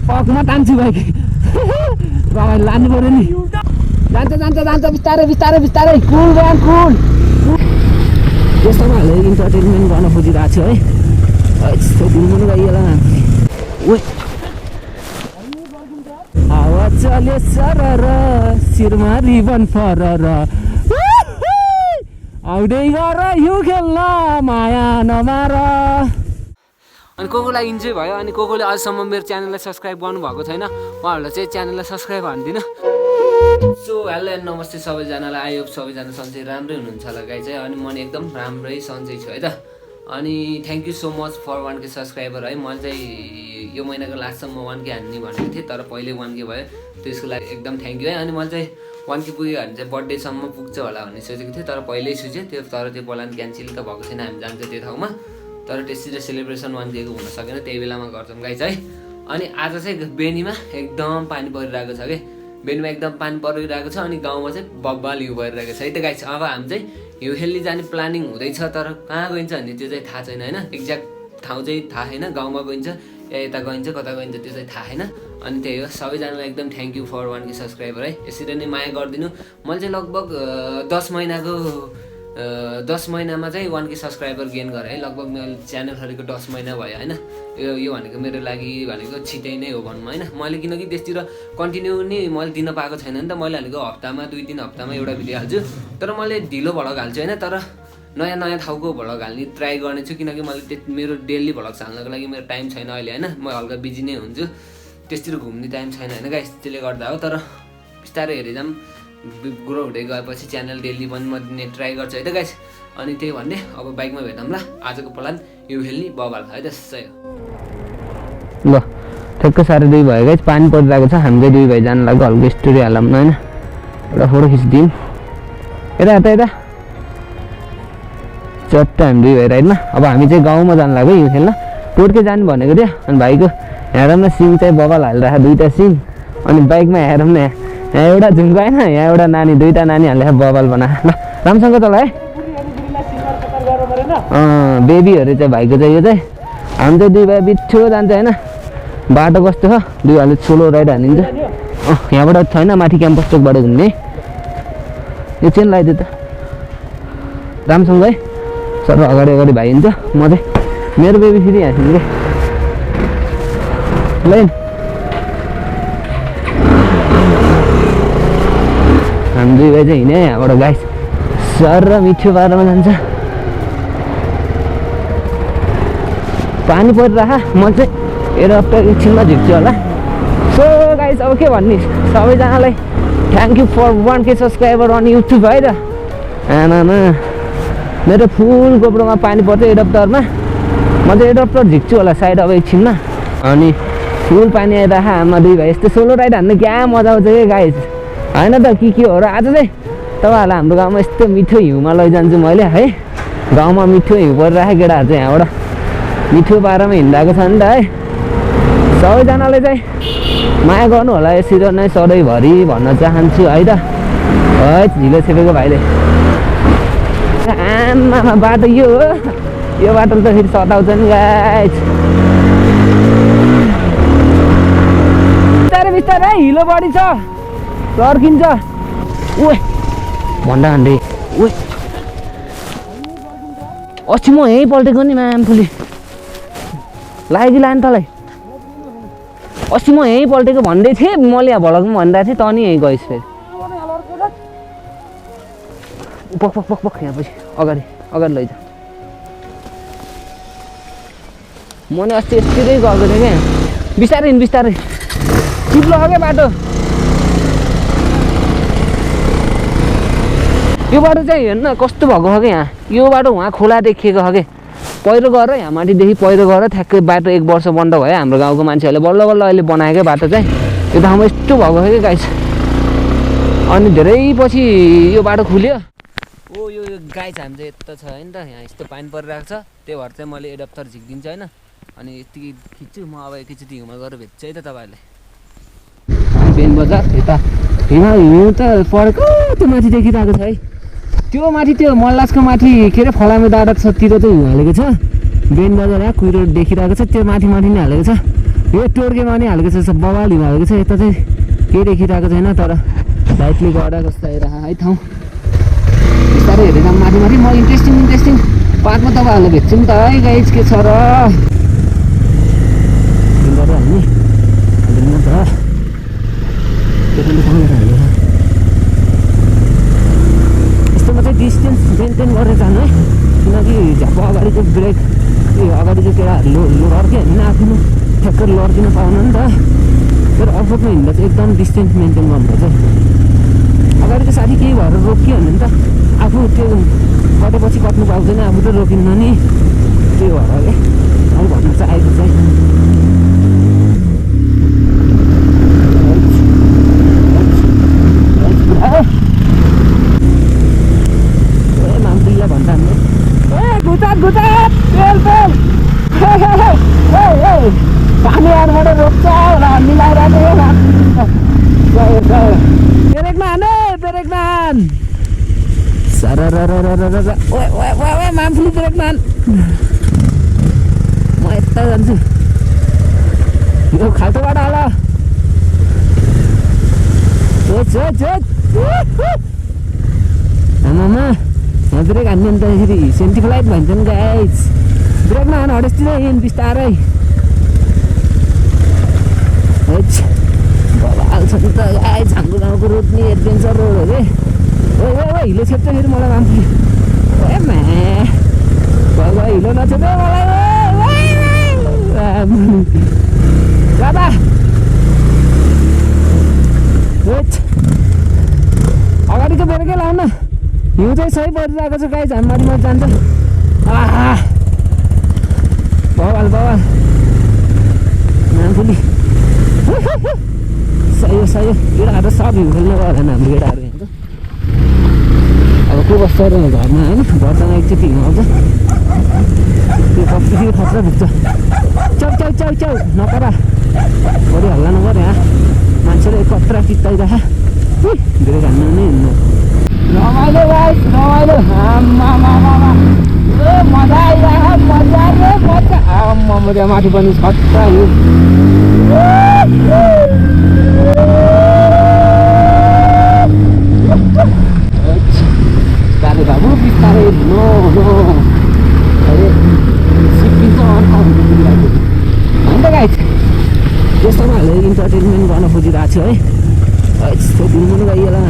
पकमा तान्छु भाइ रमाइलो लानु पर्यो नि जान्छ जान्छ जान्छ बिस्तारै बिस्तारै बिस्तारै कुल बिहान कुल यस्तोमा हाले इन्टरटेनमेन्ट गर्न खोजिरहेको छु है यस्तो घुम्नु गइएला हावा चल्यो सरर शिरमा रिबन फरर आउँदै गर यो खेल्न माया नमार अनि कोलाई इन्जोय भयो अनि कोले अझसम्म मेरो च्यानललाई सब्सक्राइब गर्नुभएको छैन उहाँहरूलाई चाहिँ च्यानललाई सब्सक्राइब हान्दिनँ सो हेलो एन्ड नमस्ते सबैजनालाई आई होप सबैजना सन्चै राम्रै हुनुहुन्छ होला गाइज है अनि म एकदम राम्रै सन्चै छु है त अनि thank you so much for 1K subscriber है मैले चाहिँ यो महिनाको लास्टसम्म 1K हान्ने भनेको थिएँ तर पहिले 1K भयो त्यसको लागि एकदम थ्याङ्क यू है अनि मैले चाहिँ 1K पुग्यो भने चाहिँ बर्थडेसम्म पुग्छ होला भन्ने सोचेको थिएँ तर पहिल्यै सोचेँ त्यो तर त्यो प्लान क्यान्सल त भएको छैन हामी जान्छ त्यो ठाउँमा तर त्यसरी सेलिब्रेसन 1K को हुन सकेन त्यही बेलामा गर्छौँ गाइज है अनि आज चाहिँ बेनीमा एकदम पानी परिरहेको छ कि बेनीमा एकदम पानी परिरहेको छ अनि गाउँमा चाहिँ बब्बाल हिउँ भइरहेको छ है त गाइज अब हामी चाहिँ हिउँ खेल्ने जाने प्लानिङ हुँदैछ तर कहाँ गइन्छ भन्ने त्यो चाहिँ थाहा छैन होइन एक्ज्याक्ट ठाउँ चाहिँ थाहा छैन गाउँमा गइन्छ या यता गइन्छ कता गइन्छ त्यो चाहिँ थाहा छैन अनि त्यही हो सबैजनालाई एकदम thank you for 1K subscriber है यसरी नै माया गरिदिनु मैले चाहिँ लगभग 10 महिनामा चाहिँ 1K सब्सक्राइबर गेन गरेँ है लगभग मैले च्यानल खोलेको 10 महिना भयो होइन यो भनेको मेरो लागि भनेको छिटै नै हो भनौँ होइन मैले किनकि त्यसतिर कन्टिन्यू नै मैले दिन पाएको छैन नि त मैले भनेको हप्तामा 2-3 हप्तामा एउटा भिडियो हाल्छु तर मैले ढिलो भ्लग हाल्छु होइन तर नयाँ नयाँ ठाउँको भ्लग हाल्ने ट्राई गर्नेछु किनकि मैले मेरो डेली भ्लग हाल्नको लागि मेरो टाइम छैन अहिले होइन म हल्का बिजी नै हुन्छु त्यसतिर घुम्ने टाइम छैन होइन गाइस त्यसले गर्दा हो तर बिस्तारै हेरेर जाऊँ ग्रो हुँदै गएपछि च्यानल डेली पनि म दिने ट्राई गर्छु है त गाइस अनि त्यही भन्ने अब बाइकमा भेटौँ ल आजको प्लान यो खेल्ने बबाल है त सही हो ल ठ्याक्क 2:30 भयो गाइस पानी परिरहेको छ हामी चाहिँ 2 भाइ जानु लाग्यो हल्का स्टोरी हालौँ न होइन एउटा फोटो खिचिदिउँ यता यता यता चट्ट हामी 2 भाइ राइडमा अब हामी चाहिँ गाउँमा जानु लाग्यो यो खेल्न टोटके जानु भनेको थियो अनि भाइको हेरौँ न सिङ चाहिँ बबाल हालिरहेको दुईवटा सिङ अनि बाइकमा हेरौँ न यहाँ एउटा झुम्को होइन यहाँ एउटा नानी दुईवटा नानी हालेर बबाल बना ल राम्रोसँग चला है बेबीहरू चाहिँ भाइको चाहिँ यो चाहिँ हामी चाहिँ 2 भाइ बिच्छो जान्छ होइन बाटो कस्तो छ 2 भाइले सोलो राइड हानिन्छ यहाँबाट छैन माथि क्याम्पस चोकबाट घुम्ने यो चाहिँ लगाइदियो त राम्रोसँग है सर अगाडि अगाडि भाइ हुन्छ म चाहिँ मेरो बेबी फेरि यहाँ छिन् कि ल हामी 2 भाइ चाहिँ हिँड्यो यहाँबाट गाइस सर र मिठो बाटोमा जान्छ पानी परिरह म चाहिँ एरोप्लेन एकछिनमा झिक्छु होला सो गाइस अब के भन्ने सबैजनालाई thank you for 1K subscriber on YouTube है त आना मेरो फुल गोप्रोमा पानी पर्छ एडप्टरमा म चाहिँ एडप्टर झिक्छु होला साइड अब एकछिनमा अनि फुल पानी आइरह आमा 2 भाइ यस्तो सोलो राइड हान्नु क्या मजा आउँछ कि गाइस होइन त के हो र आज चाहिँ तपाईँहरूलाई हाम्रो गाउँमा यस्तो मिठो हिउँमा लैजान्छु मैले है गाउँमा मिठो हिउँ परिरहेको केटाहरू चाहिँ यहाँबाट मिठो पारामा हिँडिरहेको छ नि त है सबैजनाले चाहिँ माया गर्नु होला यसरी नै सधैँभरि भन्न चाहन्छु है त है झिलो छेपेको भाइले आमा बाटो यो हो यो बाटोले त फेरि सताउँछ नि गाइस बिस्तारै बिस्तारै हिलो बढी छ लड्किन्छ ओए भन्दा भन्दै ओए अस्ति म यहीँ पल्टेको नि म्यामफुली लाग्यो लाने तँलाई अस्ति म यहीँ पल्टेको भन्दै थिएँ मैले यहाँ भ्लगमा भनिरहेको थिएँ त नि यहीँ गइस् फेरि पक पक पक पक यहाँ पछि अगाडि अगाडि लैजा म नि अस्ति यस्तै गएको थिएँ क्या बिस्तारै बिस्तारै चिप्लो हो क्या बाटो यो बाटो चाहिँ हेर्नु न कस्तो भएको छ कि यहाँ यो बाटो उहाँ खोला देखिएको छ कि पहिरो गएर यहाँ माथिदेखि पहिरो गएर ठ्याक्कै बाटो 1 वर्ष बन्द भयो हाम्रो गाउँको मान्छेहरूले बल्ल बल्ल अहिले बनाएको बाटो चाहिँ यो ठाउँमा यस्तो भएको छ कि गाइस अनि धेरै पछि यो बाटो खुल्यो ओ यो गाइस हामी चाहिँ यता छ होइन त यहाँ यस्तो पानी परिरहेको छ त्यही भएर चाहिँ मैले एडप्टर झिकिदिन्छु होइन अनि यतिकै खिच्छु म अब एकैचोटि हिउँमा गएर भेट्छु है त तपाईँहरूले बजार यता हिउँ त परेको त्यो माथि देखिरहेको छ है। त्यो माथि त्यो मल्लासको माथि के अरे फलामे डाँडा छतिर चाहिँ हिउँ हालेको छ। बेन बजार यहाँ कुहिरो देखिरहेको छ, त्यो माथि माथि नै हालेको छ। यो टोर्केमा पनि हालेको छ, बवाल हिउँ हालेको छ। यता चाहिँ केही देखिरहेको छैन, तर लाइटले गर्दा कस्तो आइरहेको है ठाउँ। बिस्तारै हेरेर माथि माथि म इन्ट्रेस्टिङ पार्टमा तपाईँहरूलाई भेट्छु नि त है गाइज। के छ र हाल्ने हाल्दैन त यस्तोमा चाहिँ डिस्टेन्स मेन्टेन गरेर जानु है, किनकि झ्याप्प अगाडिको ब्रेक अगाडिको केटाहरू लड्क्यो होइन, आफ्नो ठ्याक्कर लड्किन पाउनु नि त। तर अफरोडमा हिँड्दा चाहिँ एकदम डिस्टेन्स मेन्टेन गर्नुपर्छ। अगाडिको साथी केही भएर रोकियो भने त आफू त्यो कटेपछि कट्नु पाउँदैन, आफू त रोकिन्न नि, त्यही भएर है अब भन्न चाहेको चाहिँ। मामपिल्ला भन्छ हामीले गुचात तेल पानी आएर रोक्छ मिलाइरहेको ब्रेकमा हान सारा मामफुली ब्रेकमा हान। म यता जान्छु, यो खाल्टोबाट हाल। आमामा यहाँ ब्रेक हान्ने अन्त यसरी सेन्टिफ्लाइट भन्छन् गाइज। ब्रेकमा हान हडेसतिर हिँड बिस्तारै। बबाल छ नि त गाइज हाम्रो गाउँको रोड नि एडभेन्चर रोड हो रे। ओ हिलो छेप्छ फेरि मलाई मान्छे। ए मा बाबा हिलो नछेप मलाई दादा। अगाडिको ब्रेकै लाउन, हिउँ चाहिँ सही परिरहेको छ गाइज। हामी माथि जान्छ। आहा बवाल नामफुली सही हो केटाहरू सब हिउँ खेल्नु गयो भने हाम्रो केटाहरू यहाँ त अब को बस्छ र घरमा होइन। घरसँग एकचोटि हिउँ आउँछ, त्यो कति खतरा पुग्छ। च्याउ नपरा बढी हल्ला नगर यहाँ, मान्छेले कत्रा चित्ताइरह धेरै घान्नु नै हिँड्नु रमाइलो गाइस रमाइलो। मजा आइरहेको मजा त्यहाँ माथि पनि खतरा हिउँ। बिस्तारै बाबु बिस्तारै सिक्किन्छ होइन त गाइस। त्यस्तोमा हालेर इन्टरटेनमेन्ट गर्न खोजिरहेको छु है। त्यो घुम्नु गइएला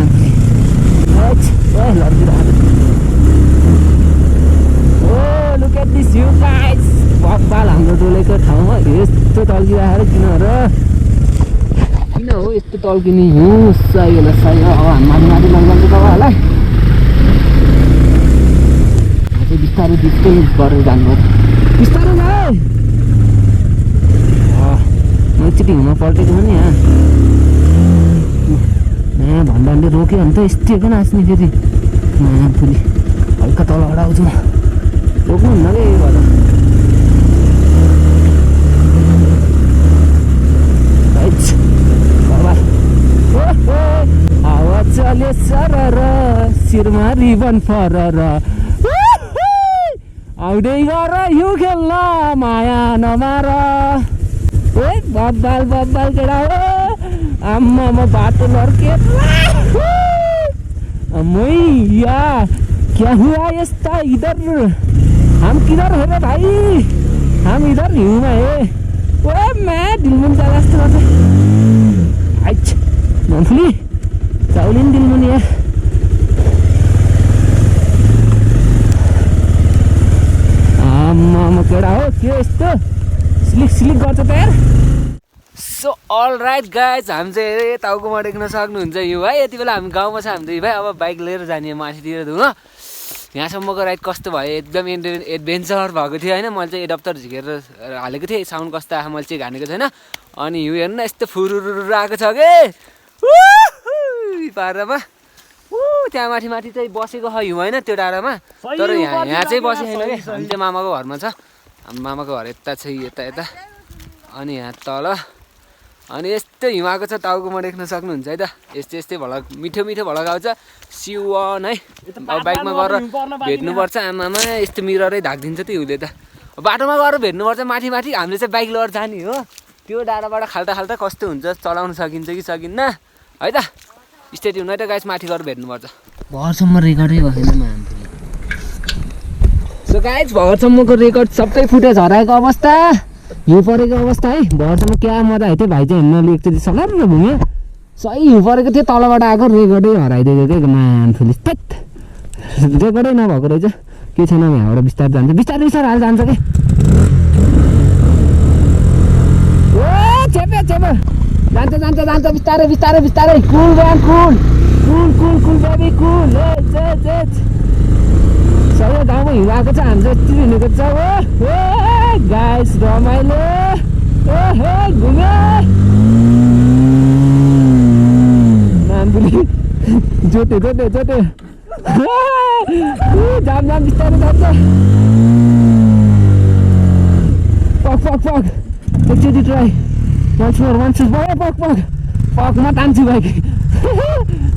look at this view guys. बब्बाल हाम्रो डोलेको ठाउँमा यस्तो टल्किरहेको किन हो यस्तो टल्किने हिउँ। सही होला अब हामी माथि लैजान्छ तपाईँहरूलाई। चाहिँ बिस्तारै गरेर जानुपर्छ। बिस्तारै गयो म एकचोटि हिउँमा पल्टेको पनि यहाँ भन्दा रोक्यो भने त यस्तै पनि नाच्ने फेरि फुली हल्का तल अडाउँछु म रोक्नुहुन्न कि भएर। हावा चले सरर शिरमा रिबन फरर आउँदै गर हिउँ खेल्न माया नमार। बब्बाल केटा हो आम्मा म बाटो लड्के मैया क्या हुआ यस्ता इधर हम किधर है रे भाई, हम इधर हिउँ में है। ओए मैं दिलमुन जागा जस्तो गर्छ मन्थली चाउलिन दिलमुन यार। आम्मा केटा हो के यस्तो स्लिक गर्छ त यार। सो अल राइट गाइज हामी चाहिँ टाउकोमा देख्न सक्नुहुन्छ यो भाइ। यति बेला हामी गाउँमा छ हामी भाइ। अब बाइक लिएर जाने माथितिर धुन। यहाँसम्मको राइड कस्तो भयो, एकदम एडभेन्चर भएको थियो होइन। मैले चाहिँ एडप्टर झिकेर हालेको थिएँ, साउन्ड कस्तो आयो मैले चाहिँ हानेको छैन। अनि हिउँ हेर्नु न यस्तो फुरुरु आएको छ कि पारामा। त्यहाँ माथि चाहिँ बसेको छ हिउँ होइन त्यो डाँडामा, तर यहाँ चाहिँ बसेको छैन कि। हामी चाहिँ मामाको घरमा छ, हाम्रो मामाको घर यता छ यता अनि यहाँ तल। अनि यस्तो हिमाएको छ टाउकोमा देख्न सक्नुहुन्छ है त। यस्तै यस्तै भलक मिठो मिठो भलक आउँछ सिवान है। अब बाइकमा गएर भेट्नुपर्छ आमामा यस्तो मिररै ढाकिदिन्छ त्यो हुले त। बाटोमा गएर भेट्नुपर्छ माथि माथि हामीले चाहिँ बाइक लिएर जाने हो। त्यो डाँडाबाट खाल्टा खाल्टा कस्तो हुन्छ चलाउन सकिन्छ कि सकिन्न है त। स्टेट हुन है त गाइस माथि गएर भेट्नुपर्छ। भरसम्म रेकर्डै भएन हामीले। सो गाइस भरसम्मको रेकर्ड सबै फुटेज हराएको अवस्था हिउँ परेको अवस्था है। भरसम्म क्या मजा आयो थियो भाइ चाहिँ हिँड्न एकचोटि सलार घुम्यो सही हिउँ परेको थियो तलबाट आएको रेकर्डै हराइदिएको क्या मान्छेले रेकर्डै नभएको रहेछ के छैन यहाँबाट बिस्तारै जान्छ बिस्तारै बिस्तारै हाल जान्छ कि चेपे चेपे जान्छ जान्छ जान्छ बिस्तारै बिस्तारै बिस्तारै कुल बिहान कुल कुल कुल कुल बेबी कुल सबै गाउँमा हिउँ आएको छ हाम्रो यति हिँडेको छ हो गाइस रमाइलो घुम्यो नाम्बुली जोते जोते जोते जाम जाम बिस्तारै जान्छ पक पक पक एकचोटि ट्राई वान्स मोर पक पक पकमा तान्छु बाइक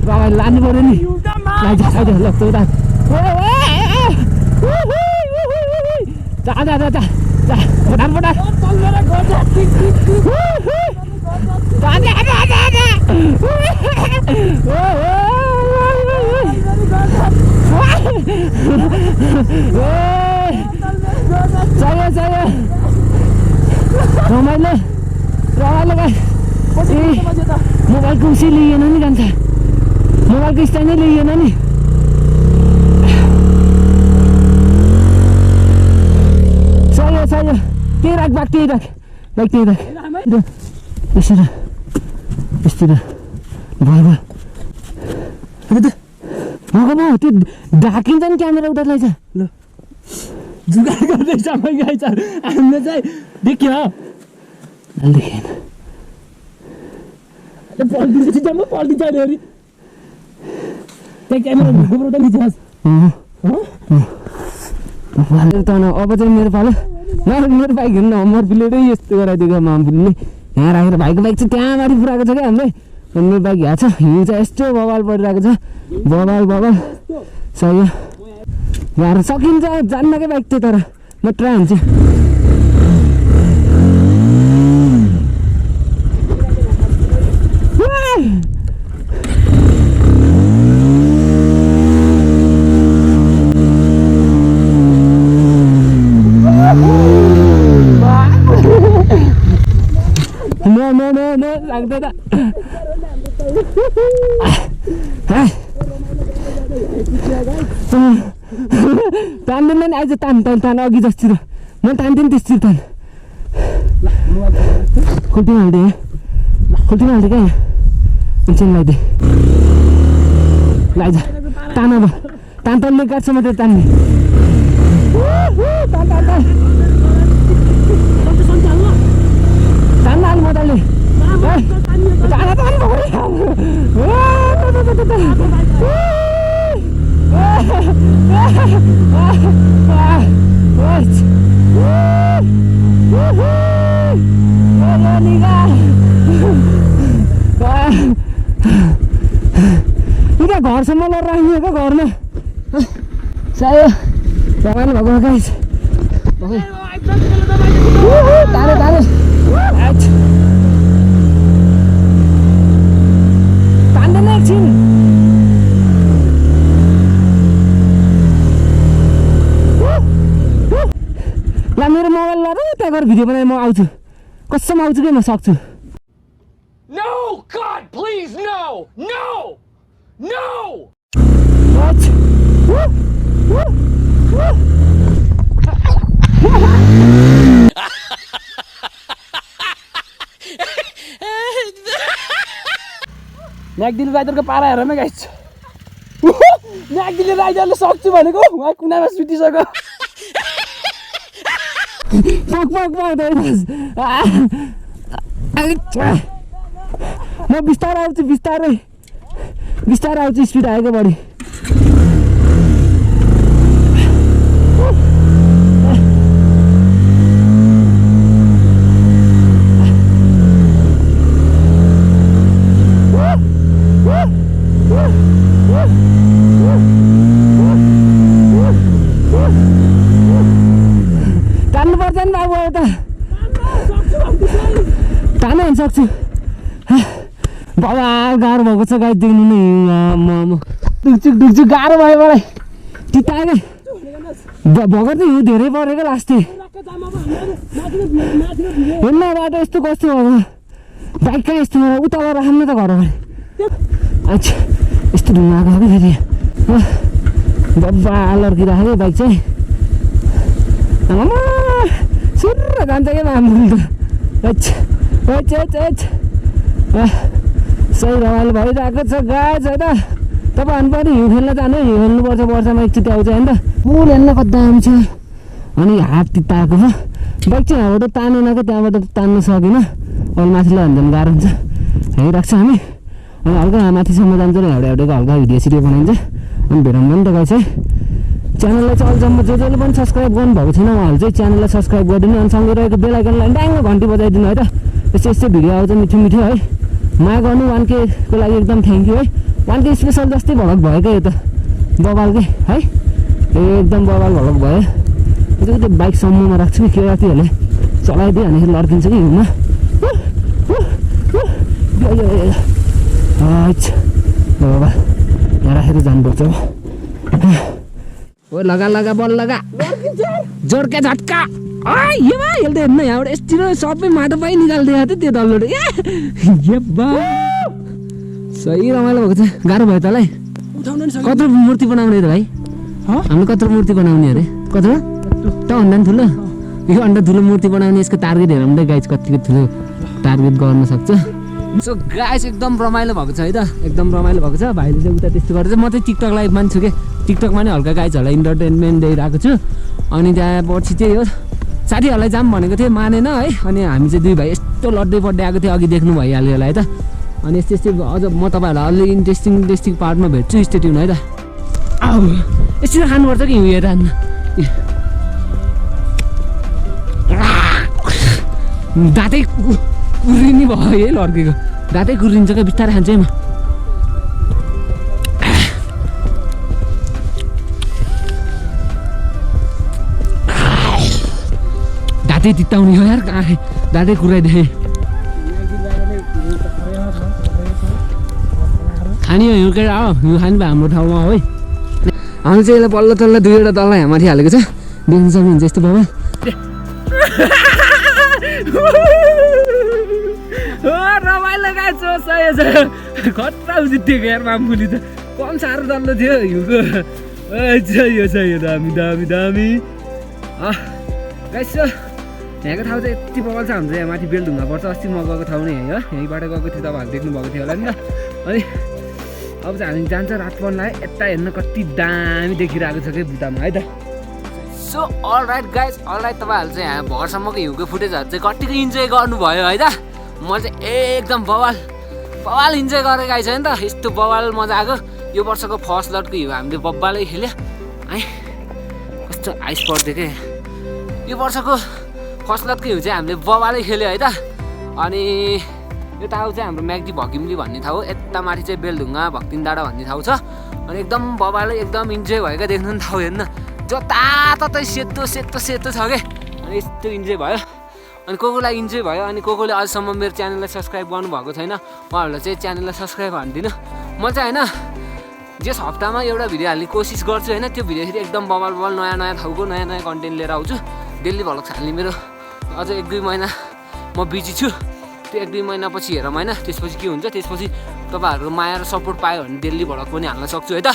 रमाइलो लानु पऱ्यो नि ल चौता जा जा जा जा जा फटाफट फटाफट चाहियो चाहियो रमाइलो रमाइलो गाई मोबाइलको उसी लिएन नि जान्छ मोबाइलको स्ट्यान्डै लिएन नि चाहियो चाहियो त्यही राख बाइक त्यही राख बाइक त्यही राख यसरी यस्तिर भयो भयो त्यो ढाकिन्छ नि क्यामेरा उता लैछ ल जुगाड गर्दैछ गाइस हामीले चाहिँ देख्यो देखेन पल्टिन्छ जम्मा पल्टिन्छ अरे त्यहाँ क्यामेरा घुम्रो त लिन्छ अब चाहिँ मेरो पालो मेरो बाइक हेर्नु नम्बर प्लेटै यस्तो गराइदिएको मामपुलले यहाँ राखेर भाइको बाइक चाहिँ त्यहाँ माथि पुऱ्याएको छ क्या हामीले मेरो बाइक यहाँ छ हिउँ चाहिँ यस्तो बबाल परिरहेको छ बबाल बबाल सही यहाँ सकिन्छ जान्नकै बाइक थियो तर म ट्राई हुन्छु लाग्दैन तान्दैन नि आइज तान तान तान अघि जस्तिर म तान्थेँ त्यसतिर तान खुल्टीमा हाल्थेँ खुल्टीमा हाल्थेँ क्या एकछिन लगाइदिएँ आइज तान अब तान तल्ले काट्छ मात्रै तान्ने तान तान तान तान्न हाल मजाले घरसम्म लिएर राखिदिएको घरमा साह्रो रमाइलो भएको गाइस तारे तारे तान्दैन एकछिन ल मेरो मोबाइल लिएर त्यहाँ गएर भिडियो बनाएर म आउँछु कसम आउँछु कि म सक्छु No, God, please, no, no, no. What? म्याकदिल राइडरको पारा हेर न गाइस म्याकदिल राइडरले सक्छु भनेको उहाँ कुनामा सुतिसक्यो पक पक म बिस्तारै आउँछु बिस्तारै बिस्तारै आउँछु स्पिड आएको बढी सक्छु बाबा गाह्रो भएको छ गाई देख्नु नै डुक्चुक गाह्रो भयो मलाई तिताएकै भगत नै हो धेरै परेको लास्टै हेर्न बाटो यस्तो कस्तो हो बाइक कहाँ यस्तो मलाई उता राख्नु त घर अच्छा यस्तो ढुङ्गा आएको कि फेरि बब्बा लड्किराखेको बाइक चाहिँ सुर्र जान्छ क्या मामुल त सही रमाइलो भइरहेको छ गाइस है त तपाईँहरू पनि हिउँ खेल्न जानु हिउँ खेल्नुपर्छ वर्षमा एकचोटि आउँछ होइन त पुल हेर्न कति दामी छ अनि हात तिताएको छ बाइक चाहिँ यहाँबाट तानेन क्या त्यहाँबाट तान्न सकिनँ अहिले माथिलाई भन्दा गाह्रो हुन्छ हेरिरहेको छ हामी अनि हल्का माथिसम्म जान्छ र एउटाको हल्का भिडियो सिडियो बनाइन्छ अनि भेटौँ पनि त गाइस है च्यानललाई चाहिँ अहिलेसम्म जसले पनि सब्सक्राइब गर्नुभएको छैन उहाँहरूले चाहिँ च्यानललाई सब्सक्राइब गरिदिनु अनि सँगै रहेको बेल आइकनलाई ड्याङ्ग घन्टी बजाइदिनु है त यस्तो यस्तो भिडियो आउँछ मिठो मिठो है माया गर्नु 1K को लागि एकदम थ्याङ्क यू है 1K स्पेसल जस्तै भलक भयो क्या यो त बबालकै है एकदम बबाल भलक भयो त्यो बाइक सम्ममा राख्छु कि के रातिहरूले चलाइदियो भने लड्किन्छ कि हिउँमा बाबा यहाँ राखेर जानुपर्छ ओ लगा बल लगा जोडका झट्का हेर्दै हेर्नु यहाँबाट यस्तो सबै माटो पाइ निकालिदिएको थियो त्यो डल्लो सही रमाइलो भएको छ गाह्रो भयो तँलाई कत्रो मूर्ति बनाउने त भाइ हामीले कत्रो मूर्ति बनाउने अरे कत्रो त भन्दा पनि ठुलो यो अन्डा ठुलो मूर्ति बनाउने यसको टार्गेट हेरौँ त गाइस कतिको ठुलो टार्गेट गर्न सक्छ सो गाइस एकदम रमाइलो भएको छ है त एकदम रमाइलो भएको छ भाइले चाहिँ उता त्यस्तो गरेर चाहिँ म चाहिँ टिकटक लाइभ मान्छु कि टिकटकमा नै हल्का गाइजहरूलाई इन्टरटेनमेन्ट दिइरहेको छु अनि त्यहाँ पछि चाहिँ हो साथीहरूलाई जाम भनेको थिएँ मानेन है अनि हामी चाहिँ दुई भाइ यस्तो लड्दै पड्दै आएको थियो अघि देख्नु भइहाल्यो होला है त अनि यस्तै यस्तै अझ म तपाईँहरूलाई अलि इन्ट्रेस्टिङ पार्टमा भेट्छु स्टे ट्युन है त यसरी खानुपर्छ कि हिँडेर खान्न दाँतै कुरिनी भयो है लड्केको दाँतै कुरिन्छ क्या बिस्तारै खान्छ है म दाँतै तिताउने हो यार दाँतै कुराइदिए खाने हो हिउँकेर हो हिउँ खाने भयो हाम्रो ठाउँमा है हामी चाहिँ यसलाई पल्लो तल्लो दुईवटा तल यहाँ माथि हालेको छ देख्नु सक्नुहुन्छ यस्तो बाबा रमाइलो गाइस खतरा जितेको यार मामुली त कम साह्रो डल्लो थियो हिउँको यो छ यो दामी दामी दामी गाइस यहाँको ठाउँ चाहिँ यति बगल छ हाम्रो यहाँ माथि बेलढुङ्गा पर्छ अस्ति म गएको ठाउँ नै है यहीँबाट गएको थियो तपाईँहरू देख्नुभएको थियो होला नि त अनि अब चाहिँ हामी जान्छ रातपनलाई यता हेर्न कति दामी देखिरहेको छ कि बुट्टामा है त सो अलराइट गाइस अलराइट तपाईँहरू चाहिँ यहाँ भरसम्मको हिउँको फुटेजहरू चाहिँ कतिको इन्जोय गर्नुभयो है त म चाहिँ एकदम बवाल इन्जोय गरेँ गाइस होइन त यस्तो बवाल मजा आएको यो वर्षको फर्स्ट लटको हिउँ हामीले बब्बालै खेल्यो है कस्तो आइस पर्थ्यो क्या यो वर्षको फर्स्ट लटको हिउँ चाहिँ हामीले बवालै खेल्यो है त अनि यो ठाउँ चाहिँ हाम्रो म्याग्दी भकिमली भन्ने ठाउँ यता माथि चाहिँ बेलढुङ्गा भक्तिन डाँडा भन्ने ठाउँ छ अनि एकदम बवालै एकदम इन्जोय भएको देख्नु नि ठाउँ हेर्न जताततै सेतो सेतो सेतो छ क्या अनि यस्तो इन्जोय भयो अनि कोलाई इन्जोय भयो अनि कोले अझसम्म मेरो च्यानललाई सब्सक्राइब गर्नुभएको छैन उहाँहरूलाई चाहिँ च्यानललाई सब्सक्राइब हान्दिनँ म चाहिँ होइन जस हप्तामा एउटा भिडियो हाल्ने कोसिस गर्छु होइन त्यो भिडियो फेरि एकदम बवाल नयाँ नयाँ ठाउँको नयाँ नयाँ कन्टेन्ट लिएर आउँछु डेली भ्लग हाल्ने मेरो अझ 1-2 महिना म बिजी छु त्यो 1-2 महिनापछि हेरौँ होइन त्यसपछि के हुन्छ त्यसपछि तपाईँहरूको माया र सपोर्ट पायो भने डेली भ्लग पनि हाल्न सक्छु है त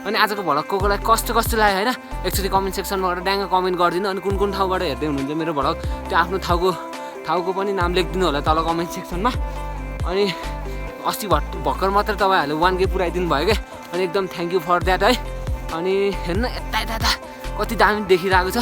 अनि आजको भ्लग कोलाई कस्तो लाग्यो होइन एकचोटि कमेन्ट सेक्सनमा गएर ड्याङ्ग कमेन्ट गरिदिनु अनि कुन ठाउँबाट हेर्दै हुनुहुन्छ मेरो भ्लग त्यो आफ्नो ठाउँको पनि नाम लेखिदिनु होला तल कमेन्ट सेक्सनमा अनि अस्ति भर्खर मात्र तपाईँहरूले 1K पुऱ्याइदिनु भयो क्या अनि एकदम थ्याङ्क यू फर द्याट है अनि हेर्न यता कति दामी देखिरहेको छ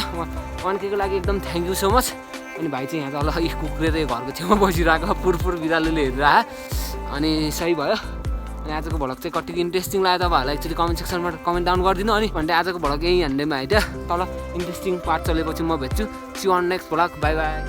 1K को लागि एकदम थ्याङ्क यू सो मच अनि भाइ चाहिँ यहाँ तल कुकुरेर घरको छेउमा बसिरहेको पुरपुर बिरालोले हेरिरहेको अनि सही भयो अनि आजको भ्लग चाहिँ कतिको इन्ट्रेस्टिङ लाग्यो तपाईँहरूलाई एक्चुअली कमेन्ट सेक्सनमा कमेन्ट डाउन गरिदिनु अनि भन्दै आजको भ्लग यही हान्डेमा है तल इन्ट्रेस्टिङ पार्ट चलेपछि म भेट्छु see on next vlog bye by